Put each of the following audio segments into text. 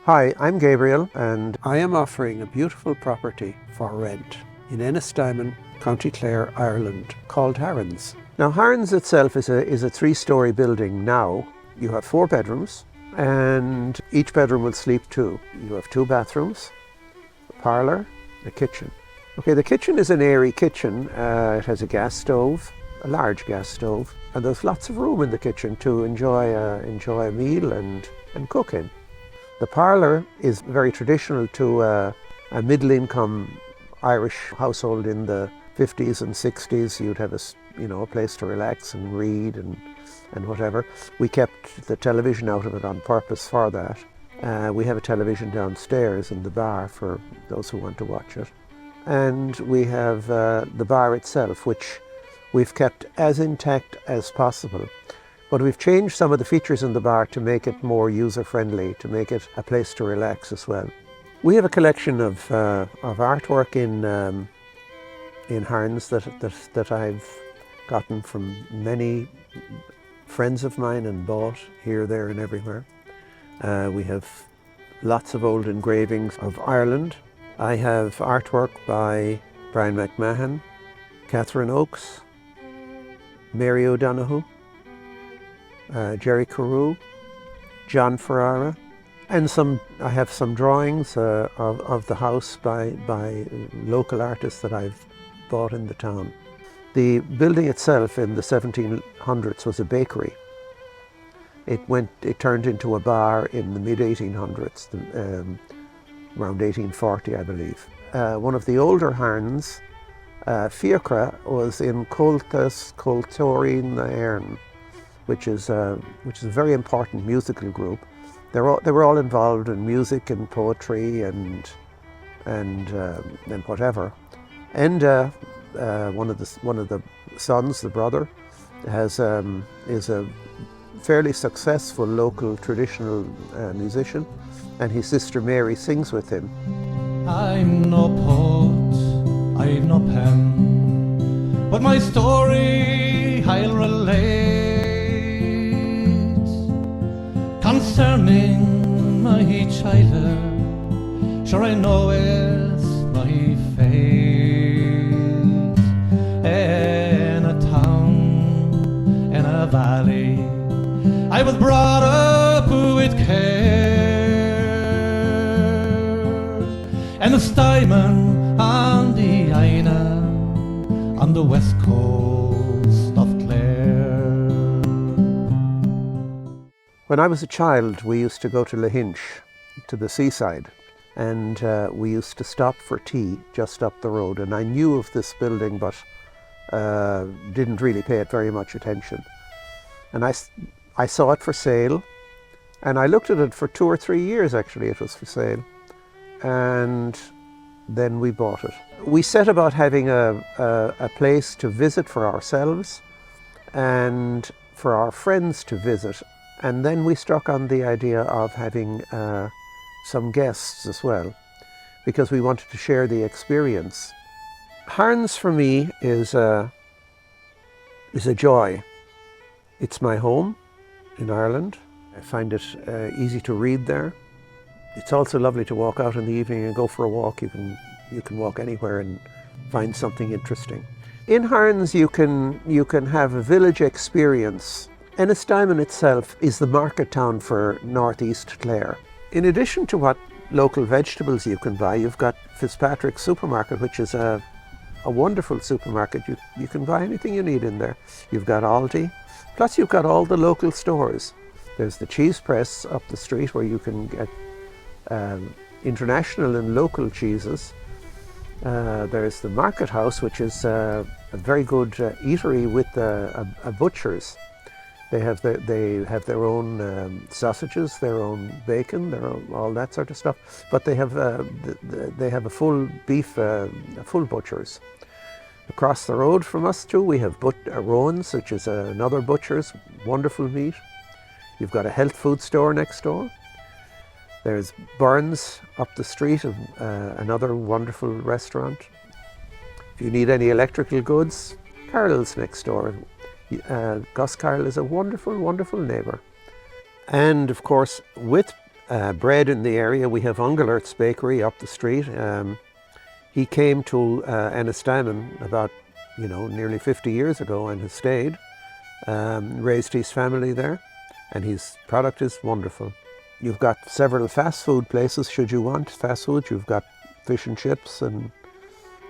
Hi, I'm Gabriel and I am offering a beautiful property for rent in Ennistymon, County Clare, Ireland, called Harans. Now Harans itself is a three-storey building now. You have 4 bedrooms and each bedroom will sleep 2. You have 2 bathrooms, a parlour, a kitchen. Okay, the kitchen is an airy kitchen. It has a gas stove, a large gas stove, and there's lots of room in the kitchen to enjoy a meal and cook in. The parlour is very traditional to a middle-income Irish household in the 50s and 60s. You'd have a place to relax and read and whatever. We kept the television out of it on purpose for that. We have a television downstairs in the bar for those who want to watch it. And we have the bar itself, which we've kept as intact as possible. But we've changed some of the features in the bar to make it more user-friendly, to make it a place to relax as well. We have a collection of artwork in Harans that I've gotten from many friends of mine and bought here, there and everywhere. We have lots of old engravings of Ireland. I have artwork by Brian McMahon, Catherine Oakes, Mary O'Donoghue, Jerry Carew, John Ferrara, and I have some drawings of the house by local artists that I've bought in the town. The building itself in the 1700s was a bakery. It turned into a bar in the mid-1800s, around 1840, I believe. One of the older Harans, Fiacre, was in Coltas Coltorin Éireann, which is a very important musical group. They were all involved in music and poetry and whatever. And one of the sons, the brother, is a fairly successful local traditional musician, and his sister Mary sings with him. I'm no poet, I've no pen, but my story I'll relate concerning my childhood. Sure I know it's my fate, in a town, in a valley, I was brought up with care. Ennistymon on the Aina, on the west coast of Clare. When I was a child, we used to go to Lahinch, to the seaside, and we used to stop for tea just up the road. And I knew of this building, but didn't really pay it very much attention. And I saw it for sale, and I looked at it for 2 or 3 years. Actually, it was for sale. And then we bought it. We set about having a place to visit for ourselves and for our friends to visit, and then we struck on the idea of having some guests as well, because we wanted to share the experience. Harans for me is a joy. It's my home in Ireland. I find it easy to read there. It's also lovely to walk out in the evening and go for a walk. You can walk anywhere and find something interesting. In Harans you can have a village experience. Ennistymon itself is the market town for northeast Clare. In addition to what local vegetables you can buy, you've got Fitzpatrick's supermarket, which is a wonderful supermarket. You can buy anything you need in there. You've got Aldi, plus you've got all the local stores. There's the cheese press up the street where you can get international and local cheeses. There's the market house, which is a very good eatery with a butcher's. They have their own sausages, their own bacon, all that sort of stuff. But they have a full beef, a full butcher's. Across the road from us too, we have Rowan's, which is another butcher's, wonderful meat. You've got a health food store next door. There's Burns up the street, another wonderful restaurant. If you need any electrical goods, Carol's next door. Gus Carroll is a wonderful, wonderful neighbour. And of course, with bred in the area. We have Ungelert's Bakery up the street. He came to Ennistymon about, nearly 50 years ago and has stayed, raised his family there, and his product is wonderful. You've got several fast food places should you want fast food. You've got fish and chips and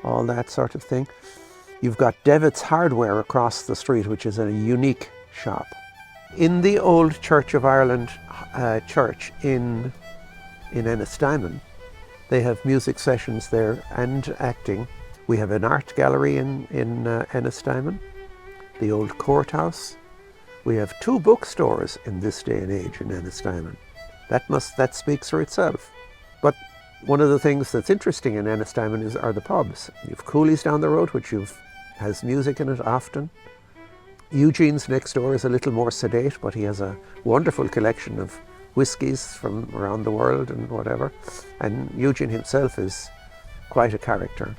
all that sort of thing. You've got Devitt's Hardware across the street, which is a unique shop. In the old Church of Ireland church in Ennistymon, they have music sessions there and acting. We have an art gallery in Ennistymon, the old courthouse. We have 2 bookstores in this day and age in Ennistymon. That speaks for itself. But one of the things that's interesting in Ennistymon are the pubs. You've Cooley's down the road, which has music in it often. Eugene's next door is a little more sedate, but he has a wonderful collection of whiskies from around the world and whatever. And Eugene himself is quite a character.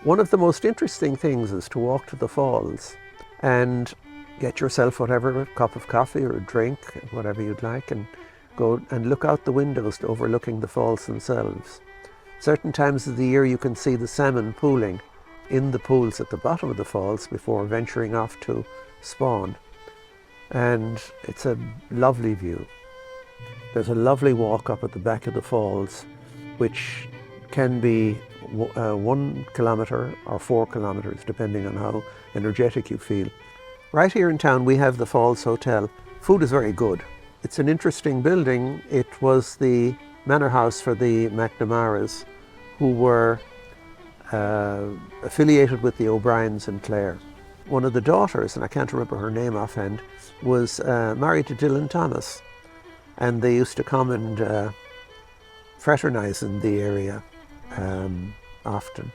One of the most interesting things is to walk to the falls and get yourself whatever, a cup of coffee or a drink, whatever you'd like, and go and look out the windows overlooking the falls themselves. Certain times of the year you can see the salmon pooling in the pools at the bottom of the falls before venturing off to spawn. And it's a lovely view. There's a lovely walk up at the back of the falls, which can be 1 kilometre or 4 kilometres, depending on how energetic you feel. Right here in town we have the Falls Hotel. Food is very good. It's an interesting building. It was the manor house for the McNamaras, who were affiliated with the O'Briens in Clare. One of the daughters, and I can't remember her name offhand, was married to Dylan Thomas, and they used to come and fraternise in the area often.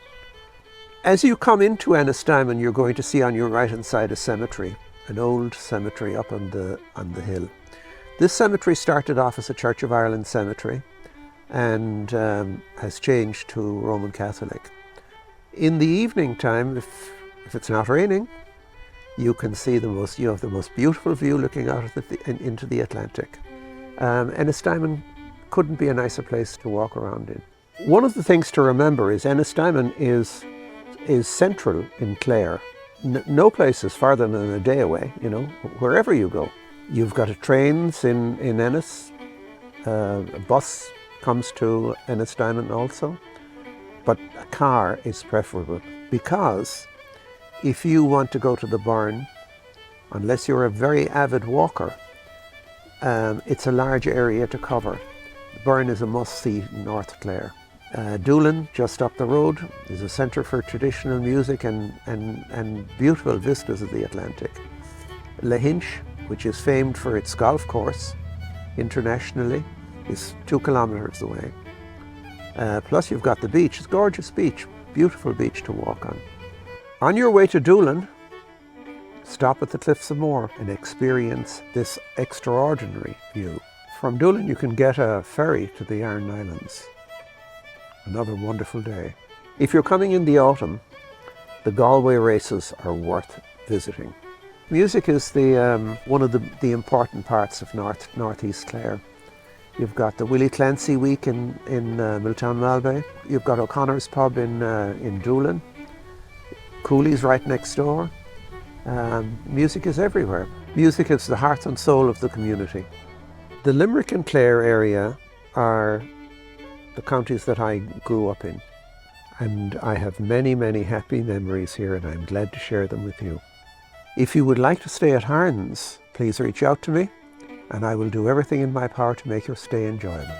As you come into Ennistymon, you're going to see on your right hand side a cemetery, an old cemetery up on the hill. This cemetery started off as a Church of Ireland cemetery and has changed to Roman Catholic. In the evening time, if it's not raining, you can see you have the most beautiful view looking out into the Atlantic. Ennistymon couldn't be a nicer place to walk around in. One of the things to remember is Ennistymon is central in Clare. No place is farther than a day away, wherever you go. You've got trains in Ennis, a bus comes to Ennistymon also, but a car is preferable, because if you want to go to the burn, unless you're a very avid walker, it's a large area to cover. The burn is a must-see in North Clare. Doolin, just up the road, is a centre for traditional music and beautiful vistas of the Atlantic. Lahinch, which is famed for its golf course internationally, is 2 kilometres away. Plus you've got the beach. It's a gorgeous beach, beautiful beach to walk on. On your way to Doolin, stop at the Cliffs of Moher and experience this extraordinary view. From Doolin you can get a ferry to the Aran Islands. Another wonderful day. If you're coming in the autumn, the Galway races are worth visiting. Music is one of the important parts of Northeast Clare. You've got the Willie Clancy Week in Milltown Malbay. You've got O'Connor's Pub in Doolin. Cooley's right next door. Music is everywhere. Music is the heart and soul of the community. The Limerick and Clare area are the counties that I grew up in, and I have many, many happy memories here, and I'm glad to share them with you. If you would like to stay at Harans, please reach out to me, and I will do everything in my power to make your stay enjoyable.